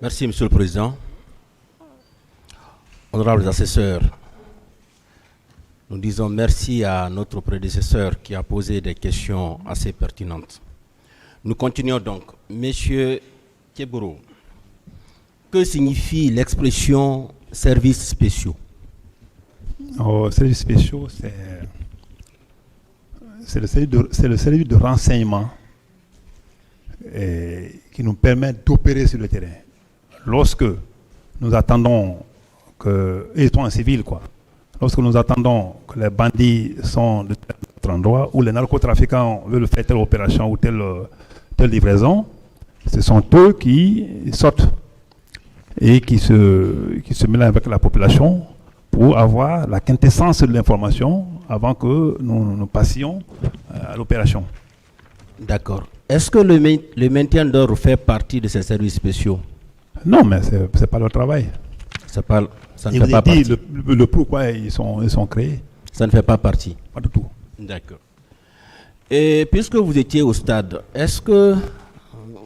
Merci, Monsieur le Président. Honorables assesseurs, nous disons merci à notre prédécesseur qui a posé des questions assez pertinentes. Nous continuons donc. Monsieur Keboro, que signifie l'expression services spéciaux? Services spéciaux, c'est le service de renseignement qui nous permet d'opérer sur le terrain. Lorsque nous attendons ils sont en civil, quoi. Lorsque nous attendons que les bandits sont de tel endroit, ou les narcotrafiquants veulent faire telle opération ou telle livraison, ce sont eux qui sortent et qui se mélangent avec la population pour avoir la quintessence de l'information avant que nous passions à l'opération. D'accord. Est-ce que le maintien d'ordre fait partie de ces services spéciaux? Non, mais ce n'est pas leur travail. Ça ne fait pas partie. Le pourquoi ils sont créés. Ça ne fait pas partie. Pas du tout. D'accord. Et puisque vous étiez au stade, est-ce que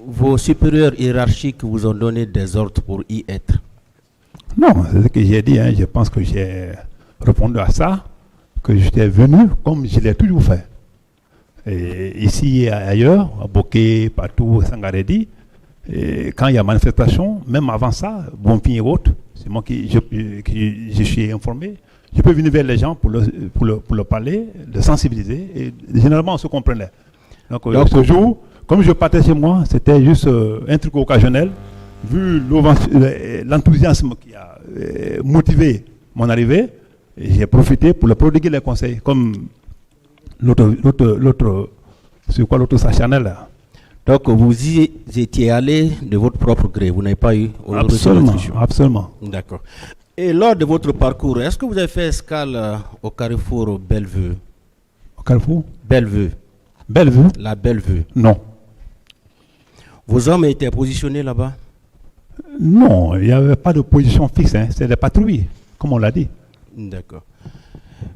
vos supérieurs hiérarchiques vous ont donné des ordres pour y être? Non, c'est ce que j'ai dit. Je pense que j'ai répondu à ça, que j'étais venu comme je l'ai toujours fait. Et ici et ailleurs, à Boké, partout, à Sangaredi, et quand il y a manifestation, même avant ça, Bonfim et autres, c'est moi qui je suis informé. Je peux venir vers les gens pour leur parler, les sensibiliser, et généralement on se comprenait. Donc ce jour, comme je partais chez moi, c'était juste un truc occasionnel. Vu l'enthousiasme qui a motivé mon arrivée, j'ai profité pour leur prodiguer les conseils, comme l'autre, c'est quoi l'autre, sa Chanel là. Donc vous y étiez allé de votre propre gré, vous n'avez pas eu Absolument. D'accord. Et lors de votre parcours, est-ce que vous avez fait escale au carrefour Bellevue? Au carrefour Bellevue. Bellevue? La Bellevue. Non. Vos hommes étaient positionnés là-bas? Non, il n'y avait pas de position fixe, c'est des patrouilles, comme on l'a dit. D'accord.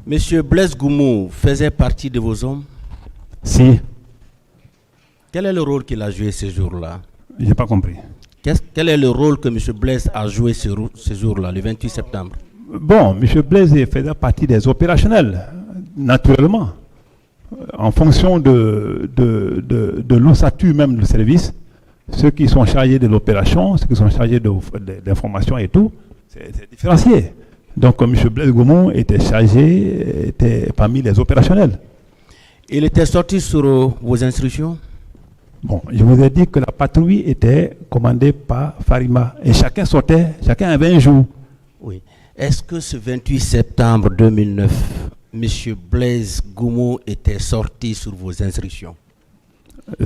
Monsieur Blaise Goumou faisait partie de vos hommes? Si. Quel est le rôle qu'il a joué ce jour-là? Je n'ai pas compris. Quel est le rôle que M. Blaise a joué ce jour-là, le 28 septembre? Bon, M. Blaise faisait partie des opérationnels, naturellement. En fonction de l'ossature même du service, ceux qui sont chargés de l'opération, ceux qui sont chargés d'information et tout, c'est différencié. Donc, M. Blaise Goumou était parmi les opérationnels. Il était sorti sur vos instructions? Bon, je vous ai dit que la patrouille était commandée par Farima et chacun sortait, avait un jour. Oui. Est-ce que ce 28 septembre 2009, M. Blaise Goumou était sorti sur vos instructions?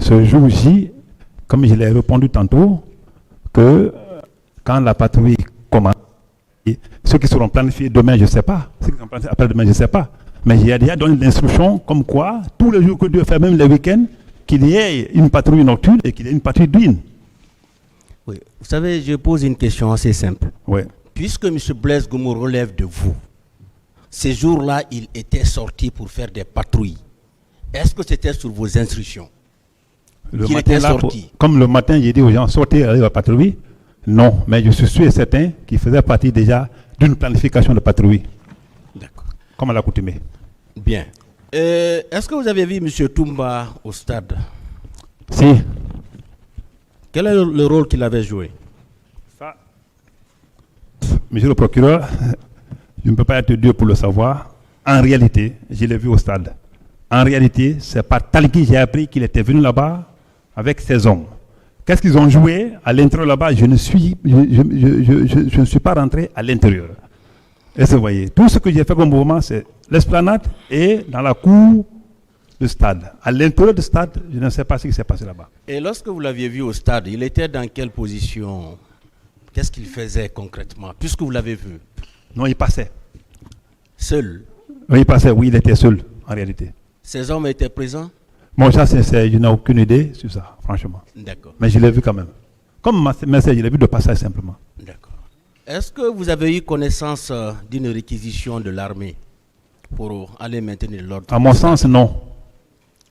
Ce jour-ci, comme je l'ai répondu tantôt, que quand la patrouille commence, ceux qui seront planifiés demain, je ne sais pas. Ceux qui seront planifiés après-demain, je ne sais pas. Mais j'ai déjà donné l'instruction comme quoi, tous les jours que Dieu fait, même les week-ends, qu'il y ait une patrouille nocturne et qu'il y ait une patrouille diurne. Oui. Vous savez, je pose une question assez simple. Oui. Puisque M. Blaise Goumou relève de vous, ces jours-là, il était sorti pour faire des patrouilles. Est-ce que c'était sur vos instructions qu'il était sorti? Comme le matin, j'ai dit aux gens, sortez, allez à la patrouille. Non, mais je suis sûr et certain qu'il faisait partie déjà d'une planification de patrouille. D'accord. Comme à l'accoutumée. Bien. Est-ce que vous avez vu M. Toumba au stade? Si. Quel est le rôle qu'il avait joué? Ça, monsieur le procureur, je ne peux pas être Dieu pour le savoir. En réalité, je l'ai vu au stade. En réalité, c'est par Taliki j'ai appris qu'il était venu là-bas avec ses hommes. Qu'est-ce qu'ils ont joué à l'intérieur là-bas? Je ne suis pas rentré à l'intérieur. Et vous voyez, tout ce que j'ai fait comme mouvement, c'est l'esplanade et dans la cour du stade. À l'intérieur du stade, je ne sais pas ce qui s'est passé là-bas. Et lorsque vous l'aviez vu au stade, il était dans quelle position? Qu'est-ce qu'il faisait concrètement, puisque vous l'avez vu? Non, il passait. Seul? Oui, il passait, oui, il était seul, en réalité. Ces hommes étaient présents? Bon, ça, je n'ai aucune idée sur ça, franchement. D'accord. Mais je l'ai vu quand même. Comme message, je l'ai vu de passage simplement. D'accord. Est-ce que vous avez eu connaissance d'une réquisition de l'armée pour aller maintenir l'ordre? À mon sens, non.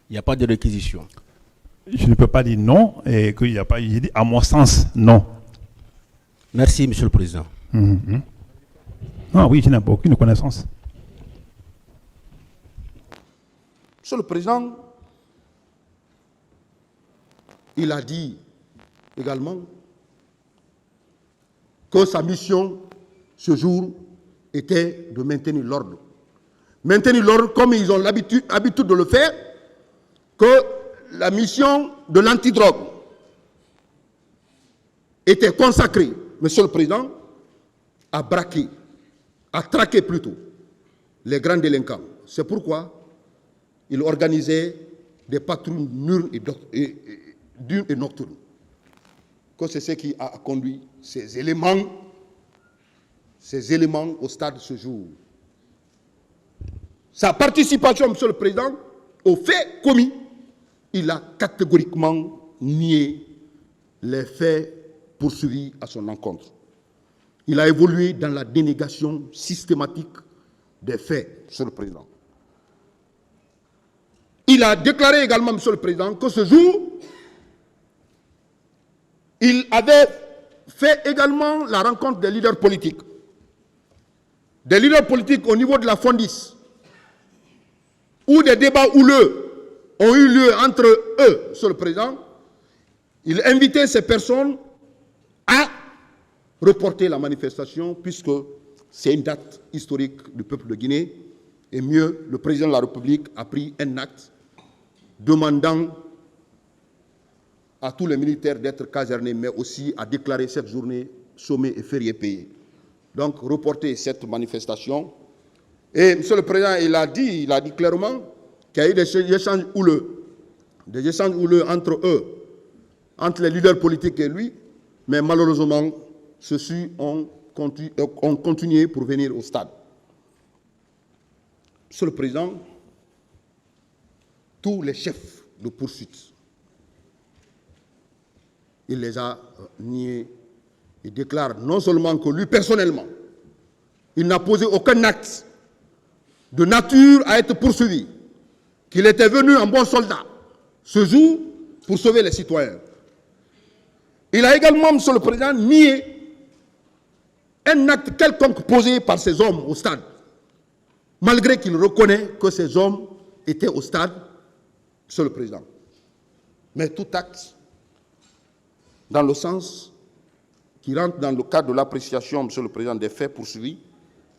Il n'y a pas de réquisition? Je ne peux pas dire non et qu'il n'y a pas. J'ai dit à mon sens, non. Merci, Monsieur le Président. Ah oui, je n'ai aucune connaissance. Monsieur le Président, il a dit également que sa mission ce jour était de maintenir l'ordre. Maintenir l'ordre comme ils ont l'habitude de le faire, que la mission de l'antidrogue était consacrée, Monsieur le Président, à braquer, à traquer plutôt, les grands délinquants. C'est pourquoi il organisait des patrouilles diurnes et nocturnes. Que c'est ce qui a conduit ces éléments au stade ce jour. Sa participation, Monsieur le Président, aux faits commis, il a catégoriquement nié les faits poursuivis à son encontre. Il a évolué dans la dénégation systématique des faits, Monsieur le Président. Il a déclaré également, Monsieur le Président, que ce jour, il avait fait également la rencontre des leaders politiques. Des leaders politiques au niveau de la Fondis, où des débats houleux ont eu lieu entre eux, Monsieur le Président. Il invitait ces personnes à reporter la manifestation, puisque c'est une date historique du peuple de Guinée. Et mieux, le président de la République a pris un acte demandant à tous les militaires d'être casernés, mais aussi à déclarer cette journée sommet et férié payé. Donc, reporter cette manifestation. Et Monsieur le Président, il a dit clairement qu'il y a eu des échanges houleux entre eux, entre les leaders politiques et lui, mais malheureusement, ceux-ci ont continué pour venir au stade. Monsieur le Président, tous les chefs de poursuite, il les a niés. Il déclare non seulement que lui, personnellement, il n'a posé aucun acte de nature à être poursuivi, qu'il était venu en bon soldat ce jour pour sauver les citoyens. Il a également, Monsieur le Président, nié un acte quelconque posé par ces hommes au stade, malgré qu'il reconnaît que ces hommes étaient au stade, Monsieur le Président. Mais tout acte, dans le sens qui rentre dans le cadre de l'appréciation, Monsieur le Président, des faits poursuivis,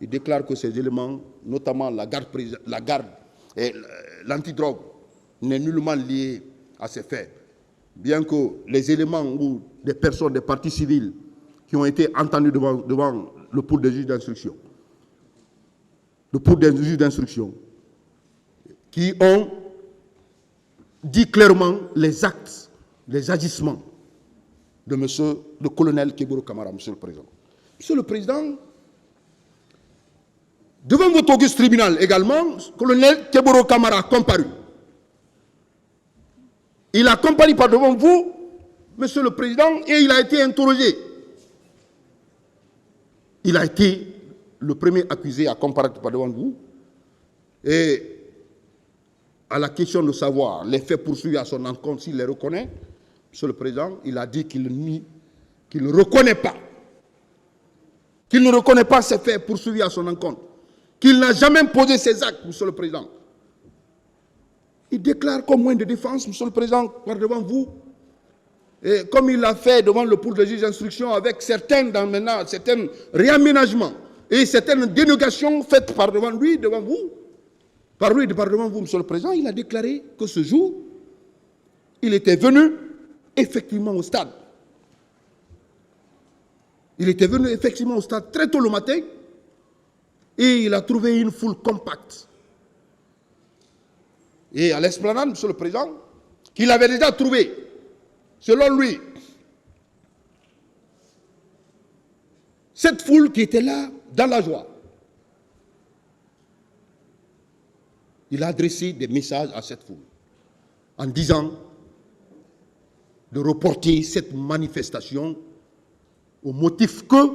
il déclare que ces éléments, notamment la garde et l'antidrogue, n'est nullement lié à ces faits. Bien que les éléments ou des personnes, des parties civiles qui ont été entendues devant le pôle des juges d'instruction, qui ont dit clairement les actes, les agissements de monsieur le colonel Keboro Kamara, Monsieur le Président. Monsieur le Président, devant votre auguste tribunal également, le colonel Keboro Kamara a comparu. Il a comparu par devant vous, Monsieur le Président, et il a été interrogé. Il a été le premier accusé à comparaître par devant vous. Et à la question de savoir les faits poursuivis à son encontre, s'il les reconnaît, Monsieur le Président, il a dit qu'il ne reconnaît pas. Qu'il ne reconnaît pas ces faits poursuivis à son encontre. Qu'il n'a jamais posé ces actes, Monsieur le Président. Il déclare comme moyen de défense, Monsieur le Président, par devant vous, et comme il l'a fait devant le pôle de juge d'instruction avec certains réaménagements et certaines dénégations faites par devant lui, devant vous, devant vous, Monsieur le Président, il a déclaré que ce jour, il était venu effectivement au stade. Il était venu effectivement au stade très tôt le matin et il a trouvé une foule compacte. Et à l'esplanade, Monsieur le Président, qu'il avait déjà trouvé, selon lui, cette foule qui était là dans la joie. Il a adressé des messages à cette foule en disant de reporter cette manifestation au motif que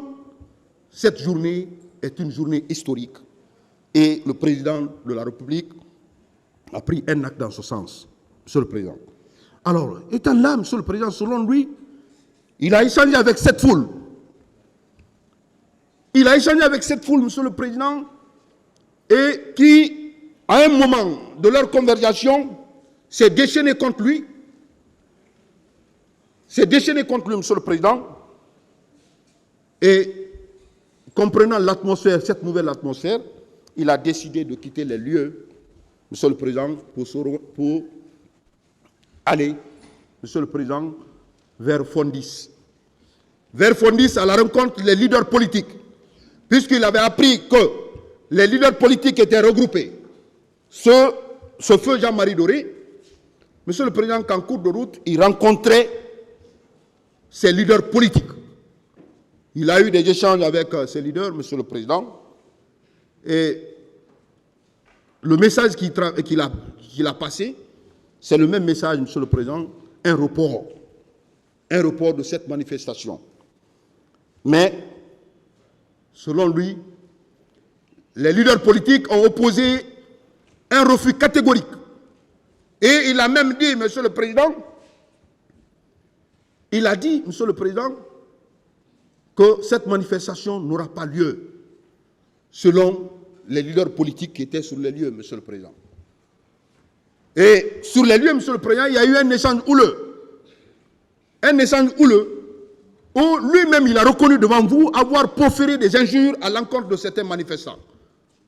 cette journée est une journée historique et le président de la République a pris un acte dans ce sens, Monsieur le Président. Alors, étant là, Monsieur le Président, selon lui, il a échangé avec cette foule il a échangé avec cette foule, Monsieur le Président, et qui, à un moment de leur conversation, s'est déchaîné contre lui. S'est déchaîné contre lui, Monsieur le Président, et comprenant l'atmosphère, cette nouvelle atmosphère, il a décidé de quitter les lieux, Monsieur le Président, pour aller, Monsieur le Président, vers Fondis. Vers Fondis, à la rencontre des leaders politiques, puisqu'il avait appris que les leaders politiques étaient regroupés. Ce feu Jean-Marie Doré, Monsieur le Président, qu'en cours de route, il rencontrait ces leaders politiques. Il a eu des échanges avec ces leaders, Monsieur le Président, et le message qu'il a passé, c'est le même message, Monsieur le Président, un report de cette manifestation. Mais, selon lui, les leaders politiques ont opposé un refus catégorique. Et il a même dit, Monsieur le Président, que cette manifestation n'aura pas lieu, selon les leaders politiques qui étaient sur les lieux, Monsieur le Président. Et sur les lieux, Monsieur le Président, il y a eu un échange houleux. Un échange houleux où lui-même, il a reconnu devant vous avoir proféré des injures à l'encontre de certains manifestants.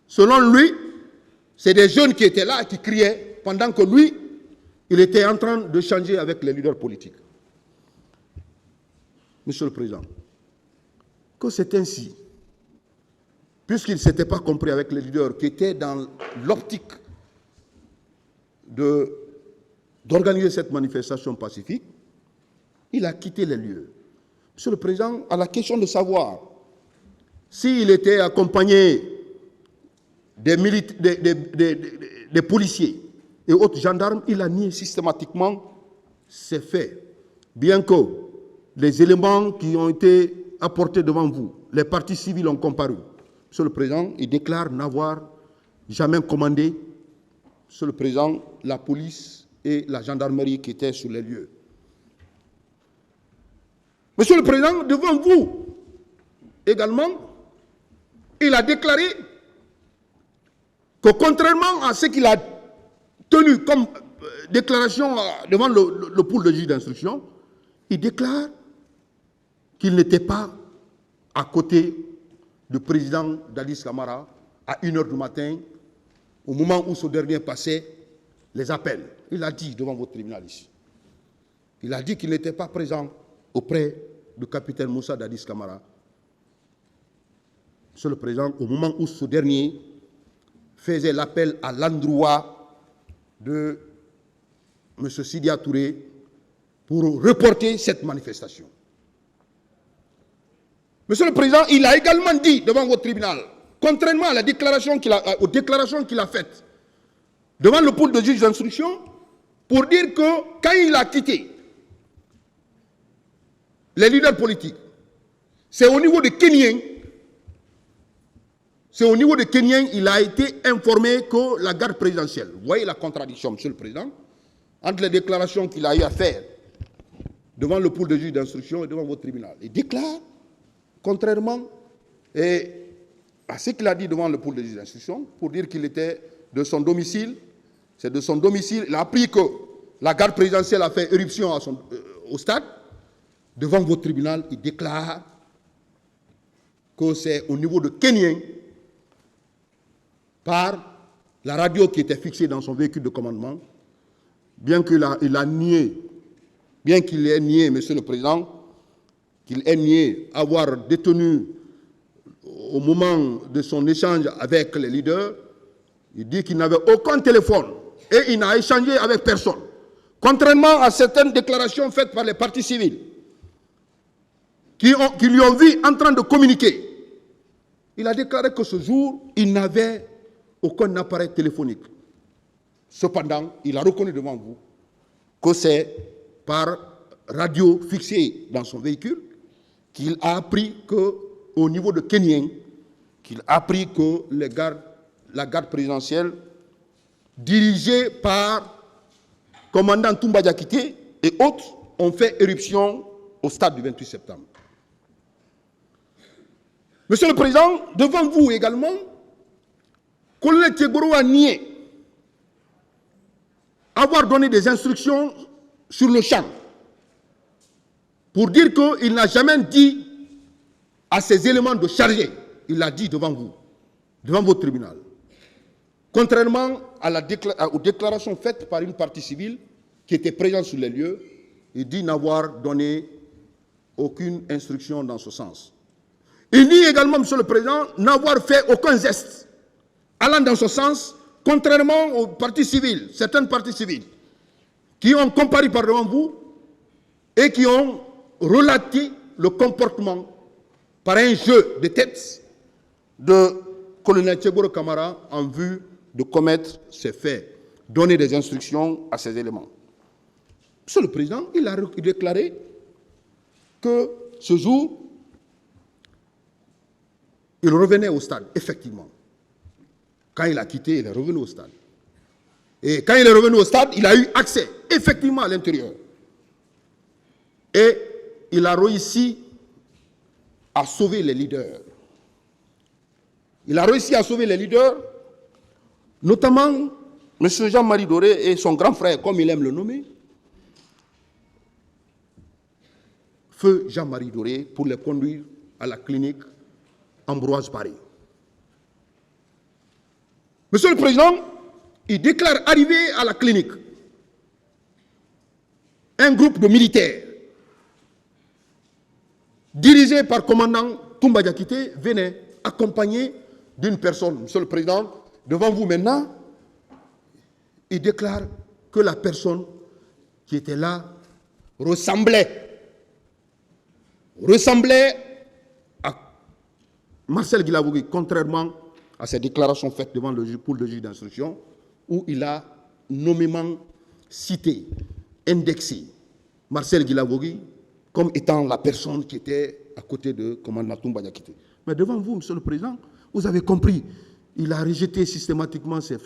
Selon lui, c'est des jeunes qui étaient là, qui criaient, pendant que lui, il était en train de changer avec les leaders politiques. Monsieur le Président, que c'est ainsi, puisqu'il ne s'était pas compris avec les leaders qui étaient dans l'optique d'organiser cette manifestation pacifique, il a quitté les lieux. Monsieur le Président, à la question de savoir s'il était accompagné des policiers et autres gendarmes, il a nié systématiquement ces faits. Bien que les éléments qui ont été apportés devant vous, les parties civiles ont comparu. Monsieur le Président, il déclare n'avoir jamais commandé, Monsieur le Président, la police et la gendarmerie qui étaient sur les lieux. Monsieur le Président, devant vous également, il a déclaré que contrairement à ce qu'il a tenu comme déclaration devant le pool de juge d'instruction, il déclare qu'il n'était pas à côté du président Dadis Camara à 1h du matin, au moment où ce dernier passait les appels. Il a dit devant votre tribunal ici. Il a dit qu'il n'était pas présent auprès du capitaine Moussa Dadis Camara. Monsieur le Président, au moment où ce dernier faisait l'appel à l'endroit de M. Sidia Touré pour reporter cette manifestation. Monsieur le Président, il a également dit devant votre tribunal, contrairement à la déclaration aux déclarations qu'il a faites devant le pôle de juge d'instruction, pour dire que quand il a quitté les leaders politiques, c'est au niveau de Kenyang, il a été informé que la garde présidentielle, vous voyez la contradiction, Monsieur le Président, entre les déclarations qu'il a eu à faire devant le pôle de juge d'instruction et devant votre tribunal. Il déclare, contrairement à ce qu'il a dit devant le pôle de juge d'instruction, pour dire qu'il était de son domicile, c'est de son domicile, il a appris que la garde présidentielle a fait éruption au stade. Devant votre tribunal, il déclare que c'est au niveau de Kenyang, par la radio qui était fixée dans son véhicule de commandement, bien qu'il ait nié, Monsieur le Président, qu'il ait nié avoir détenu au moment de son échange avec les leaders, il dit qu'il n'avait aucun téléphone et il n'a échangé avec personne. Contrairement à certaines déclarations faites par les partis civils, qui lui ont vu en train de communiquer, il a déclaré que ce jour, il n'avait aucun appareil téléphonique. Cependant, il a reconnu devant vous que c'est par radio fixée dans son véhicule qu'il a appris qu'au niveau de Kenyang, qu'il a appris que la garde présidentielle, dirigée par commandant Toumba Diakité et autres, ont fait éruption au stade du 28 septembre. Monsieur le Président, devant vous également, Colonel Tieboro a nié avoir donné des instructions sur le champ pour dire qu'il n'a jamais dit à ces éléments de charger. Il l'a dit devant vous, devant votre tribunal. Contrairement aux déclarations faites par une partie civile qui était présente sur les lieux, il dit n'avoir donné aucune instruction dans ce sens. Il nie également, Monsieur le Président, n'avoir fait aucun geste allant dans ce sens, contrairement aux parties civiles, certaines parties civiles, qui ont comparu par devant vous et qui ont relaté le comportement par un jeu de tête de colonel Tieboro Camara en vue de commettre ces faits, donner des instructions à ces éléments. Monsieur le Président, il a déclaré que ce jour, il revenait au stade, effectivement. Quand il a quitté, il est revenu au stade. Et quand il est revenu au stade, il a eu accès, effectivement, à l'intérieur. Et il a réussi à sauver les leaders. Il a réussi à sauver les leaders, notamment M. Jean-Marie Doré et son grand frère, comme il aime le nommer, Feu Jean-Marie Doré, pour les conduire à la clinique Ambroise Paré. Monsieur le Président, il déclare arriver à la clinique un groupe de militaires dirigé par le commandant Toumba Diakité venait accompagné d'une personne. Monsieur le Président, devant vous maintenant, il déclare que la personne qui était là ressemblait à Marcel Guilavogui, contrairement à ses déclarations faites devant le juge d'instruction, où il a nommément cité, indexé Marcel Guilavogui comme étant la personne qui était à côté de commandant Toumba Diakité. Mais devant vous, Monsieur le Président, vous avez compris, il a rejeté systématiquement cette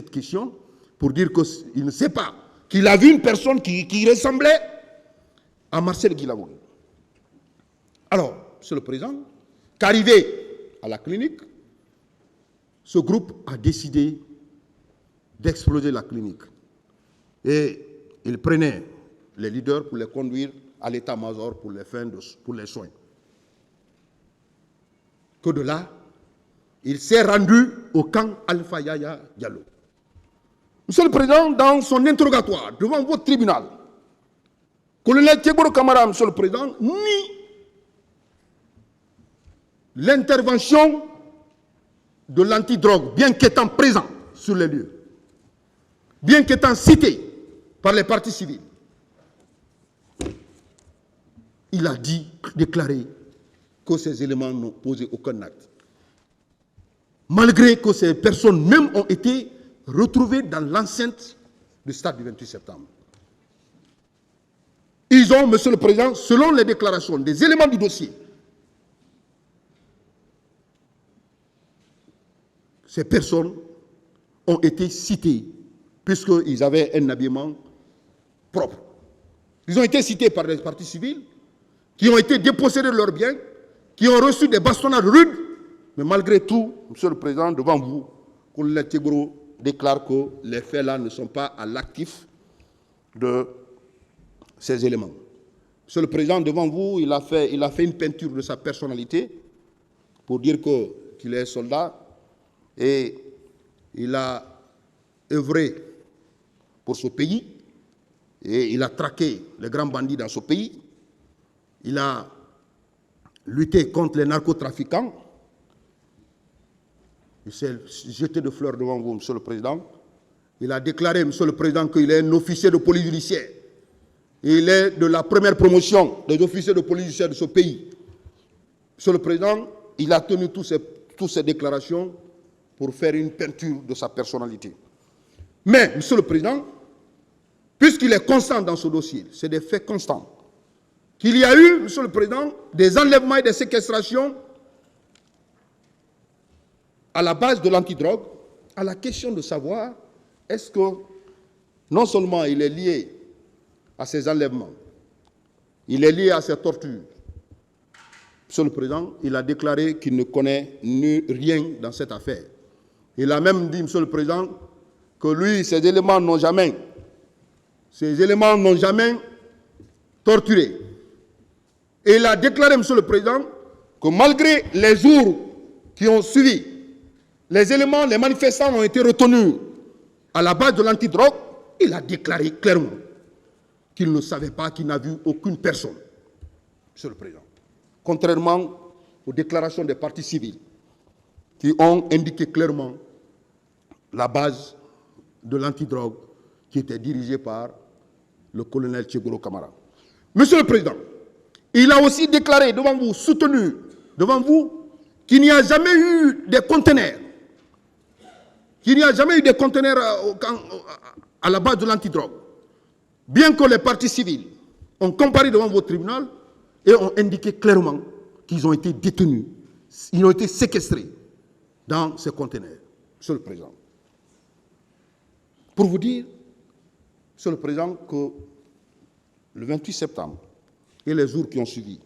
question pour dire qu'il ne sait pas, qu'il a vu une personne qui ressemblait à Marcel Guilavogui. Alors, Monsieur le Président, qu'arrivé à la clinique, ce groupe a décidé d'exploser la clinique. Et il prenait les leaders pour les conduire à l'état-major pour les soins. Que de là, il s'est rendu au camp Alpha Yaya Diallo. Monsieur le Président, dans son interrogatoire devant votre tribunal, colonel Tieboro Camara, Monsieur le Président, nie l'intervention de l'antidrogue, bien qu'étant présent sur les lieux, bien qu'étant cité par les parties civiles. Il a déclaré que ces éléments n'ont posé aucun acte. Malgré que ces personnes même ont été retrouvées dans l'enceinte du stade du 28 septembre. Ils ont, Monsieur le Président, selon les déclarations des éléments du dossier, ces personnes ont été citées puisqu'ils avaient un habillement propre. Ils ont été cités par les parties civiles qui ont été dépossédés de leurs biens, qui ont reçu des bastonnades rudes, mais malgré tout, Monsieur le Président, devant vous, colonel Tieboro déclare que les faits là ne sont pas à l'actif de ces éléments. Monsieur le Président, devant vous, il a fait une peinture de sa personnalité pour dire qu'il est soldat et il a œuvré pour ce pays et il a traqué les grands bandits dans ce pays. Il a lutté contre les narcotrafiquants. Il s'est jeté de fleurs devant vous, Monsieur le Président. Il a déclaré, Monsieur le Président, qu'il est un officier de police judiciaire. Il est de la première promotion des officiers de police judiciaire de ce pays. Monsieur le Président, il a tenu toutes ces déclarations pour faire une peinture de sa personnalité. Mais, Monsieur le Président, puisqu'il est constant dans ce dossier, c'est des faits constants, qu'il y a eu, Monsieur le Président, des enlèvements et des séquestrations à la base de l'antidrogue, à la question de savoir est-ce que non seulement il est lié à ces enlèvements, il est lié à ces tortures, Monsieur le Président, il a déclaré qu'il ne connaît rien dans cette affaire. Il a même dit, Monsieur le Président, que lui, ces éléments n'ont jamais torturé. Et il a déclaré, Monsieur le Président, que malgré les jours qui ont suivi, les manifestants ont été retenus à la base de l'antidrogue. Il a déclaré clairement qu'il ne savait pas, qu'il n'a vu aucune personne, Monsieur le Président. Contrairement aux déclarations des partis civils qui ont indiqué clairement la base de l'antidrogue qui était dirigée par le colonel Tchegoro Kamara. Monsieur le Président, il a aussi déclaré devant vous, soutenu devant vous, qu'il n'y a jamais eu des conteneurs, à la base de l'antidrogue. Bien que les partis civils ont comparé devant votre tribunal et ont indiqué clairement qu'ils ont été détenus, ils ont été séquestrés dans ces conteneurs. Monsieur le Président, pour vous dire, Monsieur le Président, que le 28 septembre et les jours qui ont suivi,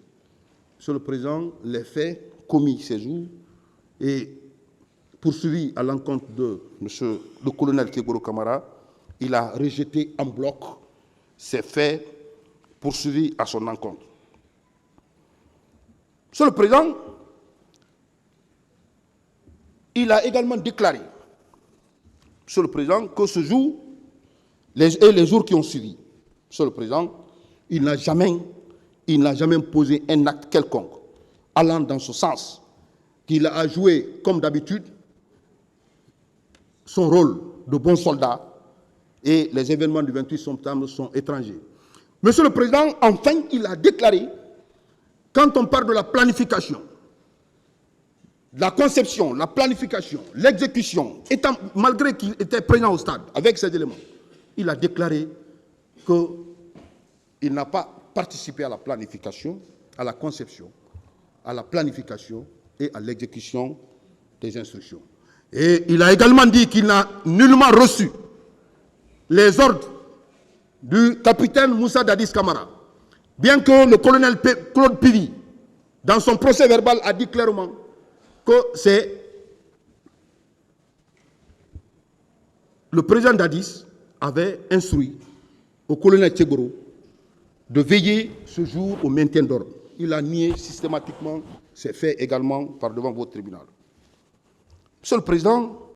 Monsieur le Président, les faits commis ces jours et poursuivis à l'encontre de Monsieur le colonel Tchegoro Kamara, il a rejeté en bloc ces faits poursuivis à son encontre. Monsieur le Président, il a également déclaré, Monsieur le Président, que ce jour et les jours qui ont suivi, Monsieur le Président, il n'a jamais posé un acte quelconque allant dans ce sens, qu'il a joué, comme d'habitude, son rôle de bon soldat, et les événements du 28 septembre sont étrangers. Monsieur le Président, enfin, il a déclaré, quand on parle de la planification, la conception, la planification, l'exécution, malgré qu'il était présent au stade avec ces éléments, il a déclaré qu'il n'a pas participé à la planification, à la conception, à la planification et à l'exécution des instructions. Et il a également dit qu'il n'a nullement reçu les ordres du capitaine Moussa Dadis Camara, bien que le colonel Claude Pivi, dans son procès verbal, a dit clairement que c'est le président Dadis avait instruit au colonel Tchegoro de veiller ce jour au maintien d'ordre. Il a nié systématiquement ces faits également par devant votre tribunal. Monsieur le Président,